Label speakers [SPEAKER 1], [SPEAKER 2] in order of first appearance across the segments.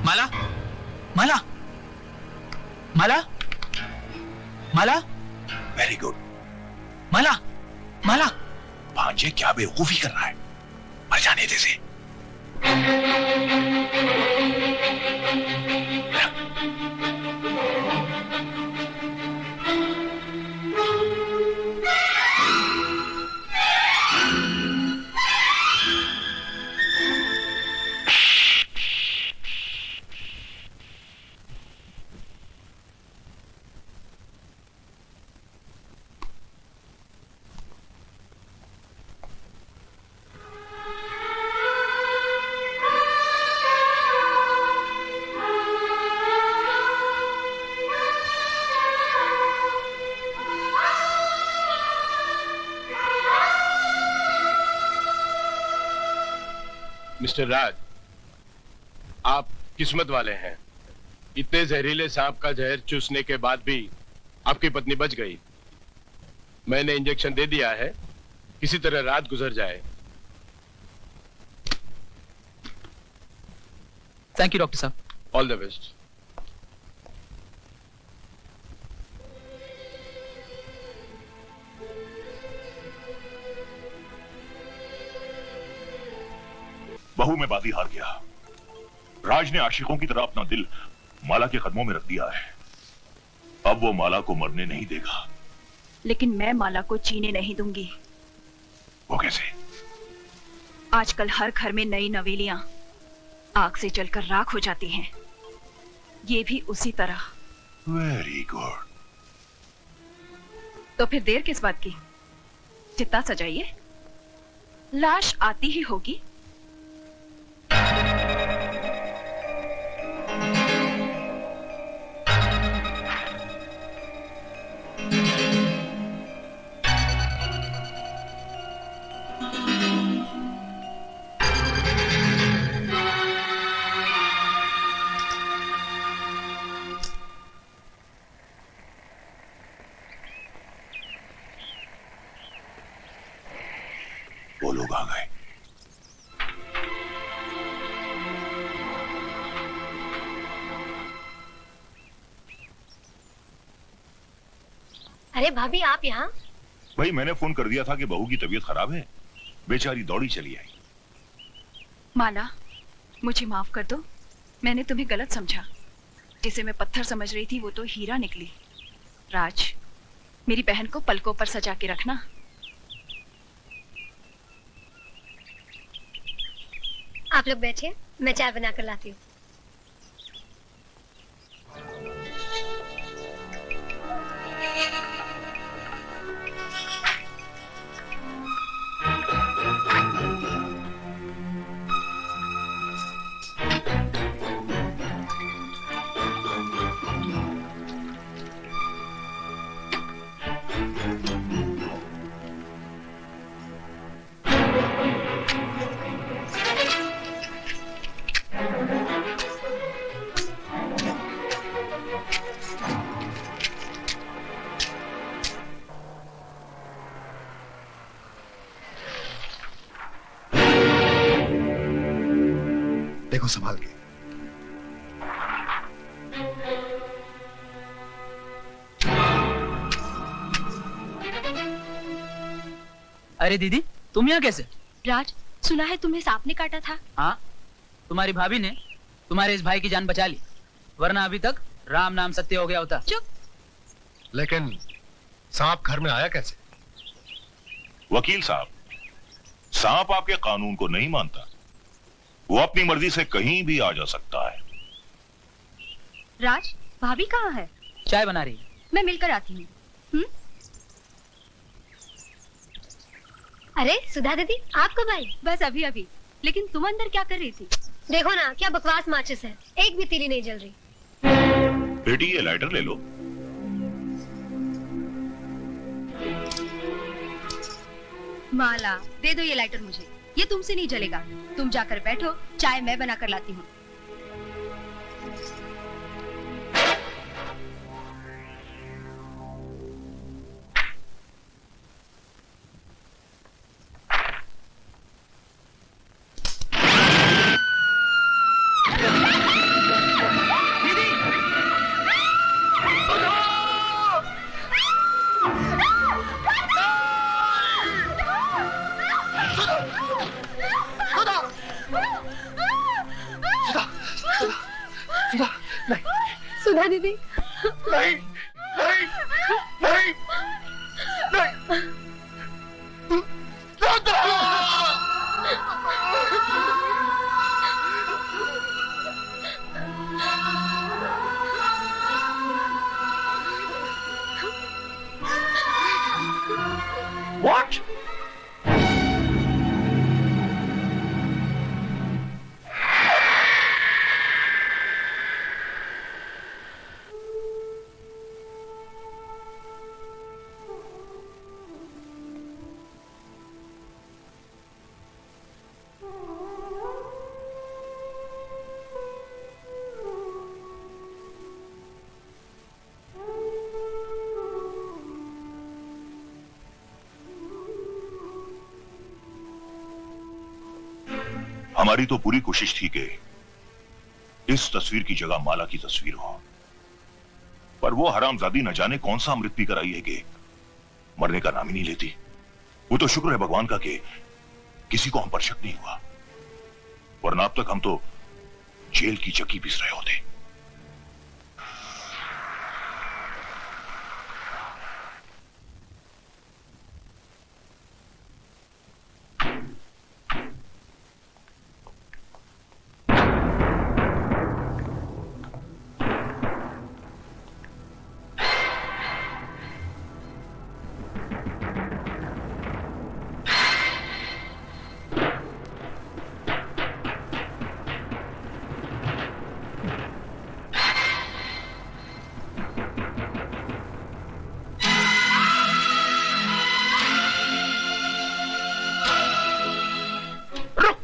[SPEAKER 1] माला, माला, माला, माला।
[SPEAKER 2] Very good.
[SPEAKER 1] माला, माला।
[SPEAKER 2] भांजे क्या बेवकूफी कर रहा है, मर जाने दे इसे।
[SPEAKER 3] मिस्टर राज, आप किस्मत वाले हैं। इतने जहरीले सांप का जहर चूसने के बाद भी आपकी पत्नी बच गई। मैंने इंजेक्शन दे दिया है, किसी तरह रात गुजर जाए।
[SPEAKER 1] थैंक यू डॉक्टर साहब।
[SPEAKER 3] All the best.
[SPEAKER 2] बहू में बाजी हार गया। राज ने आशिकों की तरह अपना दिल माला के कदमों में रख दिया है। अब वो माला को मरने नहीं देगा।
[SPEAKER 4] लेकिन मैं माला को जीने नहीं दूंगी।
[SPEAKER 2] वो कैसे?
[SPEAKER 4] आजकल हर घर में नई नवेलियां आग से जलकर राख हो जाती हैं। ये भी उसी तरह।
[SPEAKER 2] Very good.
[SPEAKER 4] तो फिर देर किस बात की? चिता सजाइए, लाश आती ही होगी।
[SPEAKER 2] वो लोग आ गए।
[SPEAKER 5] अरे भाभी, आप यहाँ?
[SPEAKER 2] भाई मैंने फोन कर दिया था कि बहू की तबीयत खराब है, बेचारी दौड़ी चली आई।
[SPEAKER 4] माला, मुझे माफ कर दो। मैंने तुम्हें गलत समझा। जिसे मैं पत्थर समझ रही थी वो तो हीरा निकली। राज, मेरी बहन को पलकों पर सजा के रखना।
[SPEAKER 5] आप लोग बैठिए, मैं चाय बना कर लाती हूँ।
[SPEAKER 6] देखो संभाल के।
[SPEAKER 1] अरे दीदी, तुम यहाँ कैसे?
[SPEAKER 4] राज, सुना है तुम्हें सांप ने काटा था।
[SPEAKER 1] हाँ, तुम्हारी भाभी ने तुम्हारे इस भाई की जान बचा ली, वरना अभी तक राम नाम सत्य हो गया होता।
[SPEAKER 4] चुप।
[SPEAKER 6] लेकिन सांप घर में आया कैसे?
[SPEAKER 2] वकील साहब, सांप आपके कानून को नहीं मानता। वो अपनी मर्जी से कहीं भी आ जा सकता है।
[SPEAKER 4] राज, भाभी कहाँ है?
[SPEAKER 1] चाय बना रही है।
[SPEAKER 4] मैं मिलकर आती हूँ।
[SPEAKER 5] अरे सुधा दीदी, आप कब आई?
[SPEAKER 4] बस अभी अभी। लेकिन तुम अंदर क्या कर रही थी?
[SPEAKER 5] देखो ना, क्या बकवास माचिस है, एक भी तीली नहीं जल रही।
[SPEAKER 2] बेटी, ये लाइटर ले लो।
[SPEAKER 4] माला, दे दो ये लाइटर मुझे। ये तुमसे नहीं जलेगा। तुम जाकर बैठो, चाय मैं बना कर लाती हूँ।
[SPEAKER 5] सुधा दीदी,
[SPEAKER 6] नहीं, नहीं, नहीं, नहीं। What?
[SPEAKER 2] हमारी तो पूरी कोशिश थी कि इस तस्वीर की जगह माला की तस्वीर हो, पर वो हरामजादी न जाने कौन सा अमृत पीकर आई है कि मरने का नाम ही नहीं लेती। वो तो शुक्र है भगवान का कि किसी को हम पर शक नहीं हुआ, वरना अब तक हम तो जेल की चक्की पीस रहे होते।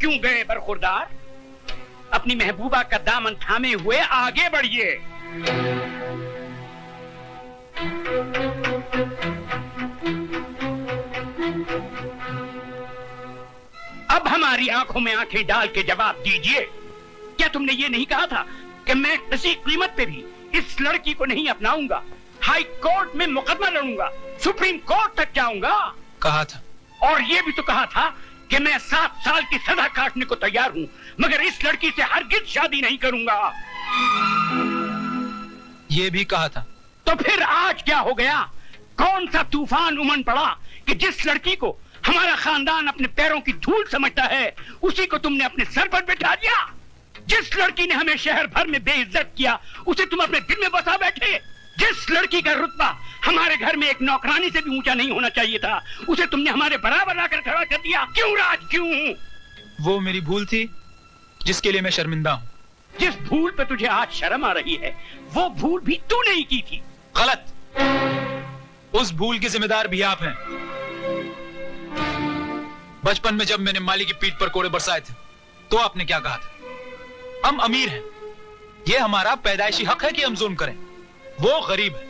[SPEAKER 7] क्यों गए बरखुरदार? अपनी महबूबा का दामन थामे हुए आगे बढ़िए। अब हमारी आंखों में आंखें डाल के जवाब दीजिए, क्या तुमने ये नहीं कहा था कि मैं किसी कीमत पे भी इस लड़की को नहीं अपनाऊंगा? हाई कोर्ट में मुकदमा लड़ूंगा, सुप्रीम कोर्ट तक जाऊंगा।
[SPEAKER 1] कहा था।
[SPEAKER 7] और ये भी तो कहा था कि मैं 7 साल की सजा काटने को तैयार हूँ, मगर इस लड़की से हरगिज शादी नहीं करूंगा।
[SPEAKER 1] ये भी कहा था।
[SPEAKER 7] तो फिर आज क्या हो गया? कौन सा तूफान उमड़ पड़ा कि जिस लड़की को हमारा खानदान अपने पैरों की धूल समझता है, उसी को तुमने अपने सर पर बिठा दिया? जिस लड़की ने हमें शहर भर में बेइज्जत किया, उसे तुम अपने दिल में बसा बैठे। जिस लड़की का रुतबा हमारे घर में एक नौकरानी से भी ऊंचा नहीं होना चाहिए था, उसे तुमने हमारे बराबर लाकर खड़ा कर दिया। क्यों राज, क्यों?
[SPEAKER 1] वो मेरी भूल थी जिसके लिए मैं शर्मिंदा हूँ।
[SPEAKER 7] जिस भूल पे तुझे आज शर्म आ रही है, वो भूल भी तू नहीं की थी।
[SPEAKER 1] गलत। उस भूल के जिम्मेदार भी आप हैं। बचपन में जब मैंने माली की पीठ पर कोड़े बरसाए थे, तो आपने क्या कहा था? हम अमीर हैं, ये हमारा पैदाइशी हक है कि हम जुल्म करें। वो गरीब है,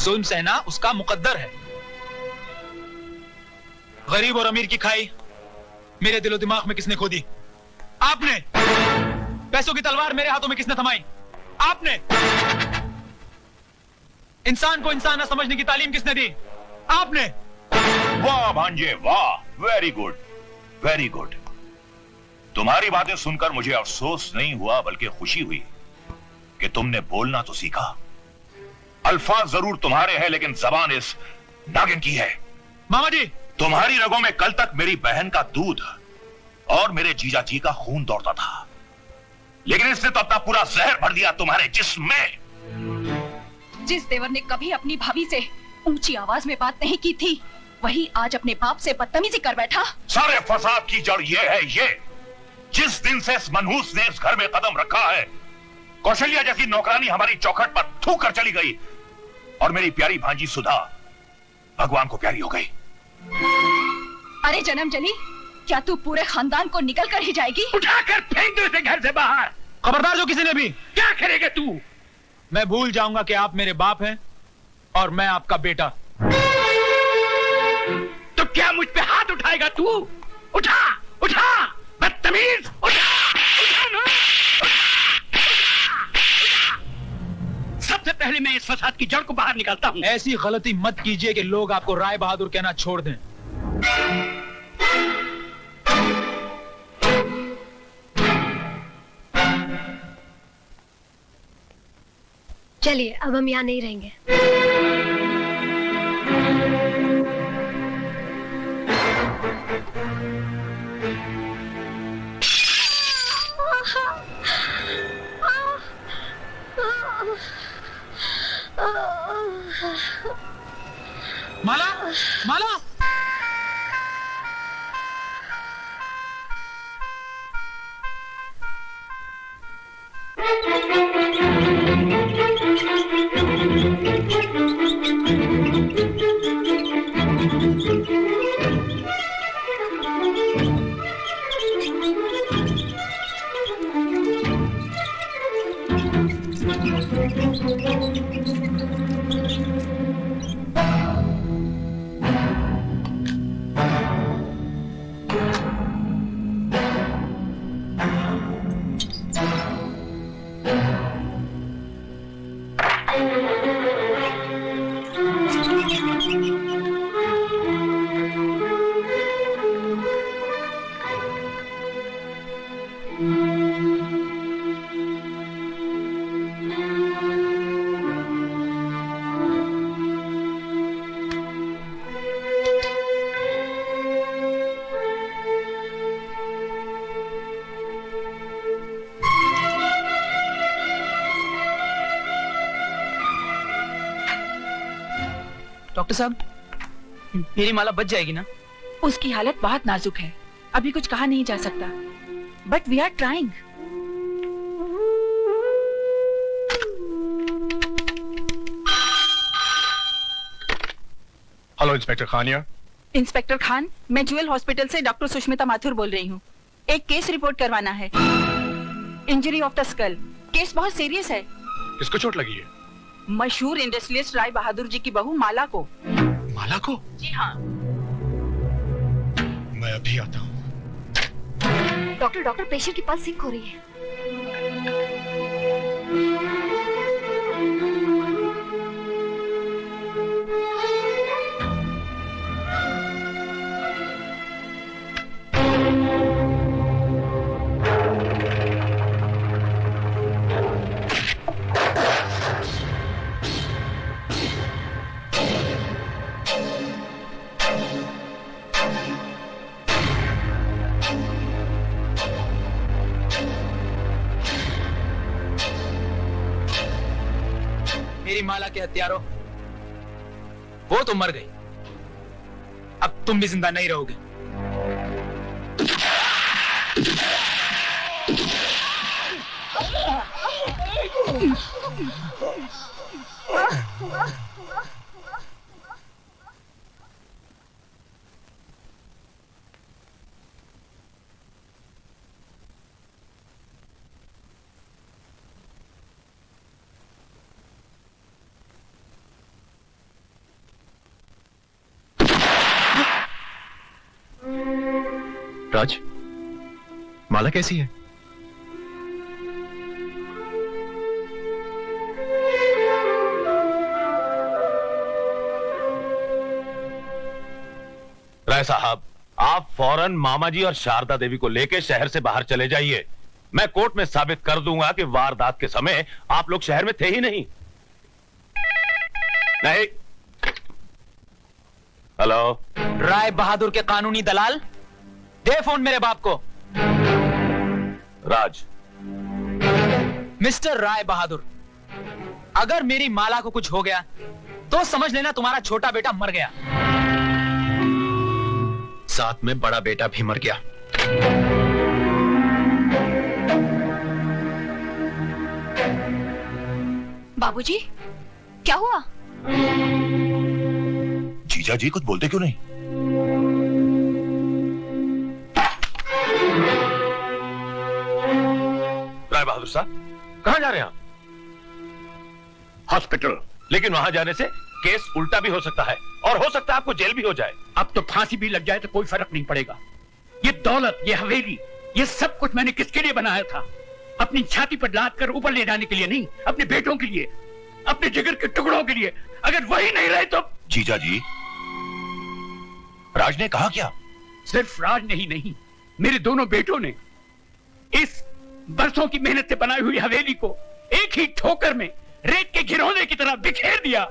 [SPEAKER 1] जुल्म सहना उसका मुकद्दर है। गरीब और अमीर की खाई मेरे दिलो दिमाग में किसने खोदी? आपने। पैसों की तलवार मेरे हाथों में किसने थमाई? आपने। इंसान को इंसान न समझने की तालीम किसने दी? आपने।
[SPEAKER 2] वाह भांजे वाह, वेरी गुड, वेरी गुड। तुम्हारी बातें सुनकर मुझे अफसोस नहीं हुआ बल्कि खुशी हुई कि तुमने बोलना तो सीखा। अल्फाज जरूर तुम्हारे हैं लेकिन जबान इस नागिन की है।
[SPEAKER 1] मामा जी,
[SPEAKER 2] तुम्हारी रगों में कल तक मेरी बहन का दूध और मेरे जीजा जी का खून दौड़ता था, लेकिन इसने तो अपना पूरा जहर भर दिया तुम्हारे जिस्म में।
[SPEAKER 4] जिस देवर ने कभी अपनी भाभी से ऊंची आवाज में बात नहीं की थी, वही आज अपने बाप से बदतमीजी कर बैठा।
[SPEAKER 2] सारे फसाद की जड़ ये है, ये जिस दिन से इस मनहूस ने इस घर में कदम रखा है, कौशल्या जैसी नौकरानी हमारी चौखट पर थूक कर चली गई और मेरी प्यारी भांजी सुधा भगवान को प्यारी हो गई।
[SPEAKER 4] अरे जन्म जली, क्या तू पूरे खानदान को निकल कर ही जाएगी?
[SPEAKER 7] उठाकर फेंक दो इसे घर से बाहर।
[SPEAKER 1] खबरदार जो किसी ने भी।
[SPEAKER 7] क्या करेगा तू?
[SPEAKER 1] मैं भूल जाऊंगा कि आप मेरे बाप हैं और मैं आपका बेटा।
[SPEAKER 7] तो क्या मुझ पे हाथ उठाएगा तू? उठा उठा बदतमीज, उठा उठा ना, सबसे पहले मैं इस फसाद की जड़ को बाहर निकालता हूँ।
[SPEAKER 1] ऐसी गलती मत कीजिए कि लोग आपको राय बहादुर कहना छोड़ दें।
[SPEAKER 5] चलिए, अब हम यहाँ नहीं रहेंगे।
[SPEAKER 1] माला, माला,
[SPEAKER 8] डॉक्टर साहब, मेरी माला बच जाएगी ना?
[SPEAKER 4] उसकी हालत बहुत नाजुक है, अभी कुछ कहा नहीं जा सकता, but we are trying.
[SPEAKER 6] Hello inspector Khaniya.
[SPEAKER 9] Inspector Khan, मैं ज्वेल हॉस्पिटल से डॉक्टर सुष्मिता माथुर बोल रही हूँ। एक केस रिपोर्ट करवाना है, injury of the skull. Case बहुत सीरियस है।
[SPEAKER 6] किसको चोट लगी है?
[SPEAKER 9] मशहूर इंडस्ट्रियलिस्ट राय बहादुर जी की बहू माला को।
[SPEAKER 6] माला को?
[SPEAKER 9] जी हाँ।
[SPEAKER 6] मैं अभी आता हूँ।
[SPEAKER 5] डॉक्टर पेशेंट की पल्स सिंक हो रही है।
[SPEAKER 1] मेरी माला के हत्यारों, वो तो मर गई, अब तुम भी जिंदा नहीं रहोगे।
[SPEAKER 6] राज, माला कैसी है?
[SPEAKER 10] राय साहब, आप फौरन मामा जी और शारदा देवी को लेकर शहर से बाहर चले जाइए। मैं कोर्ट में साबित कर दूंगा कि वारदात के समय आप लोग शहर में थे ही नहीं। नहीं। हेलो,
[SPEAKER 1] राय बहादुर के कानूनी दलाल, दे फोन मेरे बाप को।
[SPEAKER 10] राज।
[SPEAKER 1] मिस्टर राय बहादुर, अगर मेरी माला को कुछ हो गया तो समझ लेना तुम्हारा छोटा बेटा मर गया, साथ में बड़ा बेटा भी मर गया।
[SPEAKER 4] बाबूजी, क्या हुआ?
[SPEAKER 2] जीजा जी कुछ बोलते क्यों नहीं?
[SPEAKER 10] राय बहादुर साहब, कहां जा रहे हैं आप?
[SPEAKER 7] हॉस्पिटल।
[SPEAKER 10] लेकिन वहां जाने से केस उल्टा भी हो सकता है और हो सकता है आपको जेल भी हो जाए।
[SPEAKER 7] अब तो फांसी भी लग जाए तो कोई फर्क नहीं पड़ेगा। ये दौलत, ये हवेली, ये सब कुछ मैंने किसके लिए बनाया था? अपनी छाती पर लाद कर ऊपर ले जाने के लिए नहीं, अपने बेटों के लिए, अपने जिगर के टुकड़ों के लिए। अगर वही नहीं रहे तो।
[SPEAKER 2] जीजा जी, राज ने कहा क्या?
[SPEAKER 7] सिर्फ राज ने ही नहीं, मेरे दोनों बेटों ने इस बरसों की मेहनत से बनाई हुई हवेली को एक ही ठोकर में रेत के घिरौने की तरह बिखेर दिया।